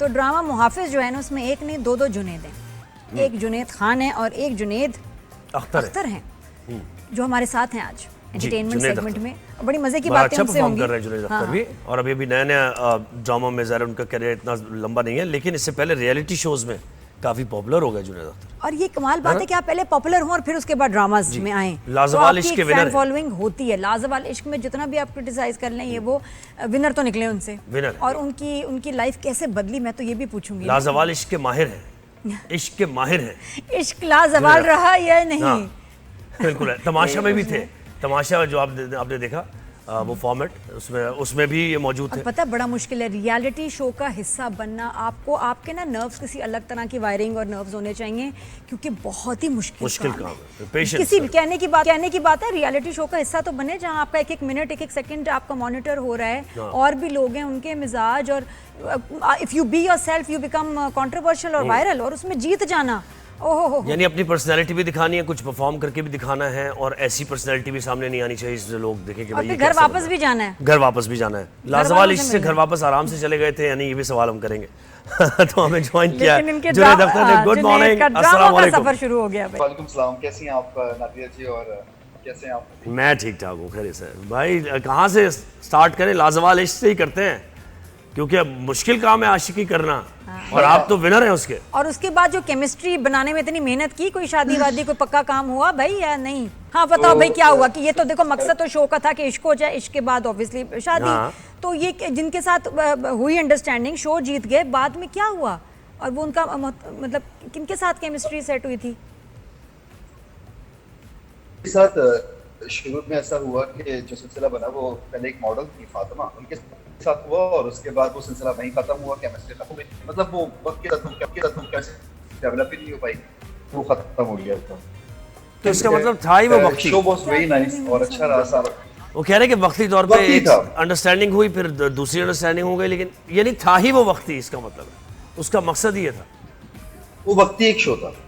तो ड्रामा मुहाफिज जो है ना उसमें एक नहीं दो जुनेद हैं। एक जुनेद खान है और एक जुनेद अख्तर हैं जो हमारे साथ हैं आज एंटरटेनमेंट सेगमेंट में। बड़ी मजे की बातें अच्छा उनसे परफॉर्म होंगी। कर रहे हैं जुनेद अख्तर भी, और अभी अभी नया नया ड्रामा में ज़रा उनका करियर इतना लंबा नहीं है, लेकिन इससे पहले रियलिटी शोज में काफी पॉपुलर हो गए जुनेद अख्तर। और ये कमाल बात है कि आप पहले पॉपुलर हों और फिर उसके बाद ड्रामाज में आए। लाजवाल इश्क के विनर फॉलोइंग होती है। लाजवाल इश्क में जितना भी आप क्रिटिसाइज कर लें, ये वो विनर तो निकले उनसे। विनर और उनकी लाइफ कैसे बदली, मैं तो ये भी पूछूंगी। लाजवाल इश्क के माहिर हैं, इश्क के माहिर हैं। इश्क लाजवाल रहा या नहीं? बिल्कुल है। तमाशा में भी थे, तमाशा जो आपने देखा वो फॉर्मेट, उसमें भी ये मौजूद थे। पता बड़ा मुश्किल है रियलिटी शो का हिस्सा बनना। आपको आपके ना नर्व्स किसी अलग तरह की वायरिंग और नर्व्स होने चाहिए, क्योंकि बहुत ही मुश्किल काम है। पेशेंस किसी कहने की बात है रियलिटी शो का हिस्सा तो बने जहां आपका एक एक मिनट एक एक सेकंड आपका मॉनिटर हो रहा है और भी लोग हैं, उनके मिजाज, और if you be yourself you become controversial और वायरल, और उसमें जीत जाना। यानी अपनी पर्सनैलिटी भी दिखानी है, कुछ परफॉर्म करके भी दिखाना है, और ऐसी पर्सनैलिटी भी सामने नहीं आनी चाहिए जिससे लोग देखें कि भाई ये घर वापस भी जाना है। घर वापस भी जाना है। लाजवाल इश्क से घर वापस आराम से चले गए थे, यानी ये भी सवाल हम करेंगे। तो हमें ज्वाइन किया जुनेद अख्तर ने। गुड मॉर्निंग, अस्सलाम वालेकुम। सफर शुरू हो गया भाई। वालेकुम सलाम, कैसी हैं आप नादिया जी, और कैसे हैं आप? मैं ठीक ठाक हूँ, खैर से। भाई कहाँ से स्टार्ट करें? लाजवाल इश्क से ही करते हैं, क्योंकि अब मुश्किल काम है आशिकी करना, और आप तो विनर हैं उसके। और उसके बाद जो केमिस्ट्री बनाने में इतनी मेहनत की, कोई शादी वादी कोई पक्का काम हुआ भाई या नहीं? हाँ बताओ भाई क्या हुआ? कि ये तो देखो मकसद तो शो का था कि इश्क हो जाए, इश्क के बाद ऑब्वियसली शादी। तो ये जिनके साथ हुई अंडरस्टैंडिंग, शो जीत गए, बाद में क्या हुआ? और वो उनका मतलब किनके साथ केमिस्ट्री सेट हुई थी? साथ शुरू में ऐसा हुआ कि जो सिलसिला बना वो पहले एक मॉडल थी फातिमा, उनके साथ हुआ, और उसके बाद वो सिलसिला वहीं खत्म हुआ, केमिस्ट्री खत्म हुई। मतलब वो वक्त के साथ केमिस्ट्री डेवलप ही नहीं हो पाई, वो खत्म हो गया था। तो इसका मतलब था ही वो वक्ती। शो वाज वेरी नाइस और अच्छा रहा सारा। वो कह रहे कि वक्ती तौर पे एक अंडरस्टैंडिंग हुई, फिर दूसरी अंडरस्टैंडिंग हो गई, लेकिन यानी था ही वो वक्ती। इसका मतलब उसका मकसद ये था, वो वक्ती एक शो था।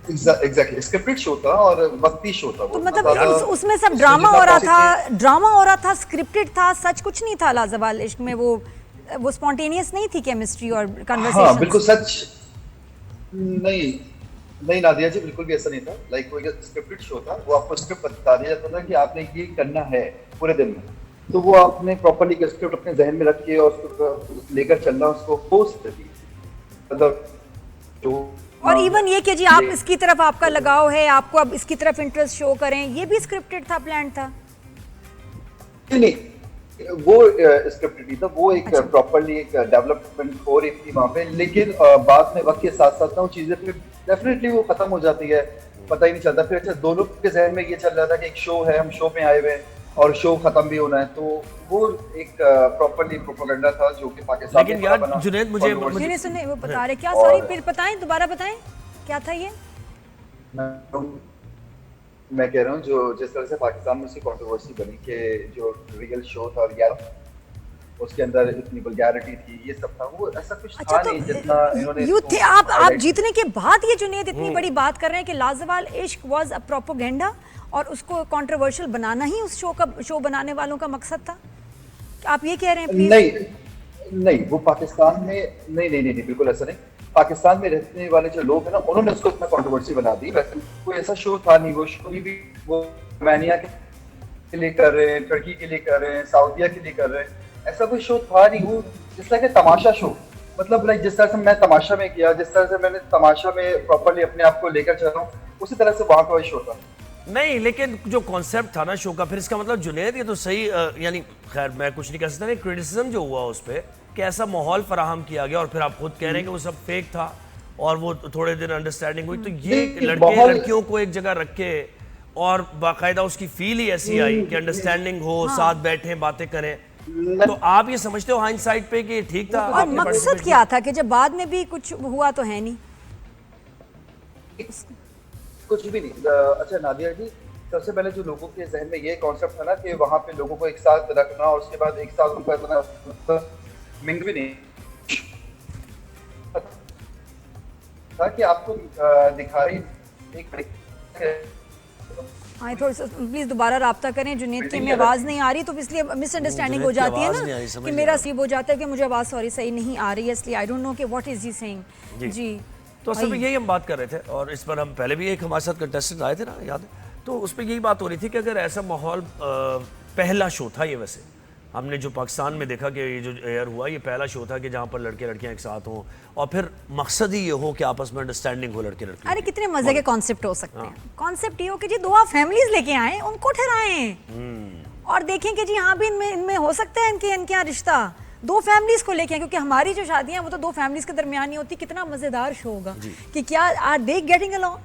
एग्जैक्टली स्क्रिप्टेड शो था और वक्ती शो था। तो मतलब उसमें सब ड्रामा हो रहा था, स्क्रिप्टेड था, सच कुछ नहीं था। लाजवाल इश्क में वो स्पॉन्टेनियस नहीं थी केमिस्ट्री और कन्वर्सेशन। हाँ बिल्कुल सच नहीं नादिया जी, बिल्कुल भी ऐसा नहीं था। लाइक वो एक स्क्रिप्टेड शो था, वो आपको स्क्रिप्ट बता दिया जाता था कि आपने ये करना है पूरे दिन में, तो वो आपने प्रॉपर्ली स्क्रिप्ट अपने जहन में रख के और उसको लेकर चलना, उसको पोस्ट करनी, मतलब और इवन ये कि जी आप इसकी तरफ आपका लगाव है, आपको अब इसकी तरफ इंटरेस्ट शो करें, ये भी स्क्रिप्टेड था, प्लान था? नहीं, वो स्क्रिप्टेड नहीं था, वो एक प्रॉपर्ली एक डेवलपमेंट हो रही थी वहाँ पे, लेकिन बाद में वक्त के साथ साथ ना वो चीजें फिर डेफिनेटली वो खत्म हो जाती है, पता ही नहीं चलता। फिर अच्छा दोनों के जहन में ये चल रहा था कि एक शो है, हम शो में आए हुए हैं और शो खत्म भी होना है, तो वो एक प्रॉपर्ली प्रोपेगेंडा था जो कि पाकिस्तान में। लेकिन यार जुनेद मुझे सुने वो बता रहे क्या, सॉरी फिर बताएं, दोबारा बताएं क्या था ये? मैं कह रहा हूँ जो जिस तरह से पाकिस्तान में उसकी कंट्रोवर्सी बनी कि जो रियल शो था और उसके अंदर इतनी वल्गैरिटी थी, ये सब था, वो ऐसा कुछ था नहीं जितना इन्होंने। थे आप जीतने के बाद ये जुनेद इतनी बड़ी बात कर रहे हैं कि लाजवाल इश्क वाज अ प्रोपेगेंडा और उसको कंट्रोवर्शियल बनाना ही उस शो बनाने वालों का मकसद था। आप ये कह रहे हैं प्लीज? नहीं वो पाकिस्तान में नहीं बिल्कुल ऐसा नहीं। पाकिस्तान में रहने वाले जो लोग हैं ना, उन्होंने उसको इतना कंट्रोवर्सी बना दी। वैसे कोई ऐसा शो था नहीं, वो शो भी वो रोमानिया के लिए कर रहे हैं, टर्की के लिए कर रहे हैं, सऊदीया के लिए कर रहे हैं, ऐसा कोई शो था नहीं। वो जिस तरह के तमाशा शो, मतलब लाइक जिस तरह से मैं तमाशा में किया, जिस तरह से मैंने तमाशा में प्रॉपर्ली अपने आप को लेकर चला हूँ, उसी तरह से वहाँ का शो था। नहीं, लेकिन जो कॉन्सेप्ट था ना शो का, फिर इसका मतलब जुनेद ये तो सही, यानी खैर मैं कुछ नहीं कह सकता, नहीं क्रिटिसिज्म जो हुआ उस पर कि ऐसा माहौल फराहम किया गया, और फिर आप खुद कह रहे हैं कि वो सब फेक था और वो थोड़े दिन अंडरस्टैंडिंग हुई, तो ये लड़के लड़कियों को एक जगह रख के और बाकायदा उसकी फील ही ऐसी आई कि अंडरस्टैंडिंग हो, साथ बैठे बातें करें, तो आप ये समझते हो हाइंडसाइट पे कि ठीक था? और मकसद क्या था कि जब बाद में भी कुछ हुआ तो है नहीं? कुछ भी नहीं। अच्छा नादिया जी, सबसे पहले जो लोगों के जहन में ये कॉन्सेप्ट था ना कि वहाँ पे लोगों को एक साथ रखना और उसके बाद एक साथ उनका इतना मिंग भी नहीं था कि आपको दिखा रही एक हाँ थोड़ा सा प्लीज दोबारा राब्ता करें, जुनेद की Meeting में क्या आवाज़ नहीं आ रही, तो इसलिए मिसअंडरस्टैंडिंग हो जुनैद की जाती है आवाज़ नहीं आ रही, ना समझ कि नहीं मेरा आ सीब हो जाता है कि मुझे आवाज़ सॉरी सही नहीं आ रही है, इसलिए आई डोंट नो कि व्हाट इज ही सेइंग। जी तो असल में यही हम बात कर रहे थे, और इस पर हम पहले भी एक हमारे साथ कंटेस्टेंट आए थे ना, याद है, तो उस पर यही बात हो रही थी कि अगर ऐसा माहौल पहला शो था ये, वैसे हमने जो पाकिस्तान में देखा कि ये जो एयर हुआ ये पहला शो था कि जहाँ पर लड़के लड़कियाँ एक साथ हों, और फिर मकसद ही ये हो कि आपस में अंडरस्टैंडिंग हो लड़के लड़कियों अरे कितने मजे के कॉन्सेप्ट हो सकते हैं। कॉन्सेप्ट ये हो कि जी दो आप फैमिलीज लेके आए, उनको ठहराएं और देखें कि जी हाँ भी इनमें हो सकता है इनके यहाँ रिश्ता, दो फैमिलीज को लेके आए, क्योंकि हमारी जो शादियां वो तो दो फैमिलीज के दरमियान ही होती। कितना मजेदार शो होगा कि क्या आर दे गेटिंग अलोंग,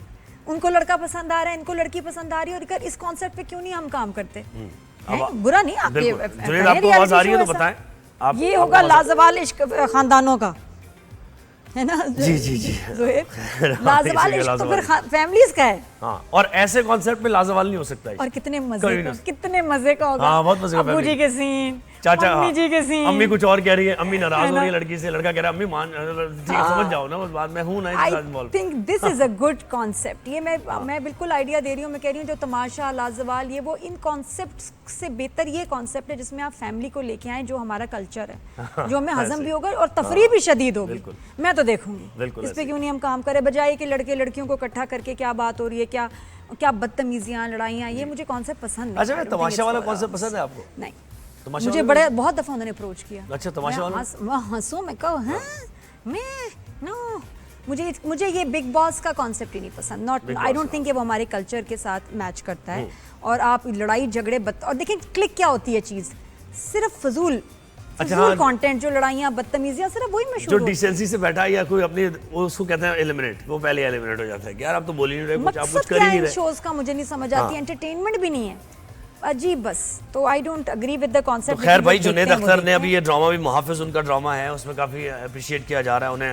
उनको लड़का पसंद आ रहा है, इनको लड़की पसंद आ रही है, और इस कॉन्सेप्ट पे क्यों नहीं हम काम करते। बुरा नहीं, आप जुनैद आपको आवाज आ रही है तो बताएं आप। ये होगा लाजवाल इश्क खानदानों का, है ना। जी जी जी लाजवाल इश्क तो फिर फैमिलीज का है। हाँ, और ऐसे कॉन्सेप्ट में लाजवाल नहीं हो सकता है। और कितने मजे का होगा। हाँ, बहुत मजे का। अब्बू जी के सीन, चाचा, मम्मी जी के सीन, अम्मी कुछ और कह रही है, अम्मी नाराज हो रही है लड़की से, लड़का कह रहा है अम्मी मान ठीक है, समझ जाओ ना, बस बात मैं हूं ना I think this is a good concept. ये मैं बिल्कुल आइडिया दे रही हूँ, मैं कह रही हूँ जो तमाशा लाजवाल ये वो इन कॉन्सेप्ट से बेहतर ये कॉन्सेप्ट है जिसमें आप फैमिली को लेके आए, जो हमारा कल्चर है, जो हमें हजम भी होगा और तफरीह भी शदीद होगी। मैं तो देखूंगी इस पे क्यों नहीं हम काम करें, बजाय कि लड़के लड़कियों को इकट्ठा करके क्या बात हो रही है, क्या बदतमीजियां लड़ाइयां, ये मुझे कॉन्सेप्ट पसंद नहीं। अच्छा, तमाशा वाला कॉन्सेप्ट पसंद है आपको? नहीं, तमाशा मुझे बहुत दफा उन्होंने अप्रोच किया। अच्छा, तमाशा वाला मैं हंसूं, मैं कहूँ हाँ मैं नो, मुझे ये बिग बॉस का कॉन्सेप्ट ही नहीं पसंद। नॉट आई डोंट थिंक वो हमारे कल्चर के साथ मैच करता है। और आप लड़ाई झगड़े और देखिए क्लिक क्या होती है चीज़, सिर्फ फजूल कंटेंट, जो लड़ाइयाँ बदतमीजियाँ सिर्फ वही मशहूर, जो डिसेंसी से बैठा या कोई अपनी उसको कहते हैं एलिमिनेट, वो पहले एलिमिनेट हो जाता है कि यार आप तो बोल ही नहीं रहे कुछ, आप कुछ कर ही नहीं रहे। शोज का मुझे नहीं समझ आती, एंटरटेनमेंट भी नहीं है, अजीब बस। तो I don't agree with the concept. खैर भाई, जुनैद अख्तर ने अभी ये ड्रामा भी, मुहाफिज उनका ड्रामा है, उसमें काफी अप्रिशिएट किया जा रहा है उन्हें।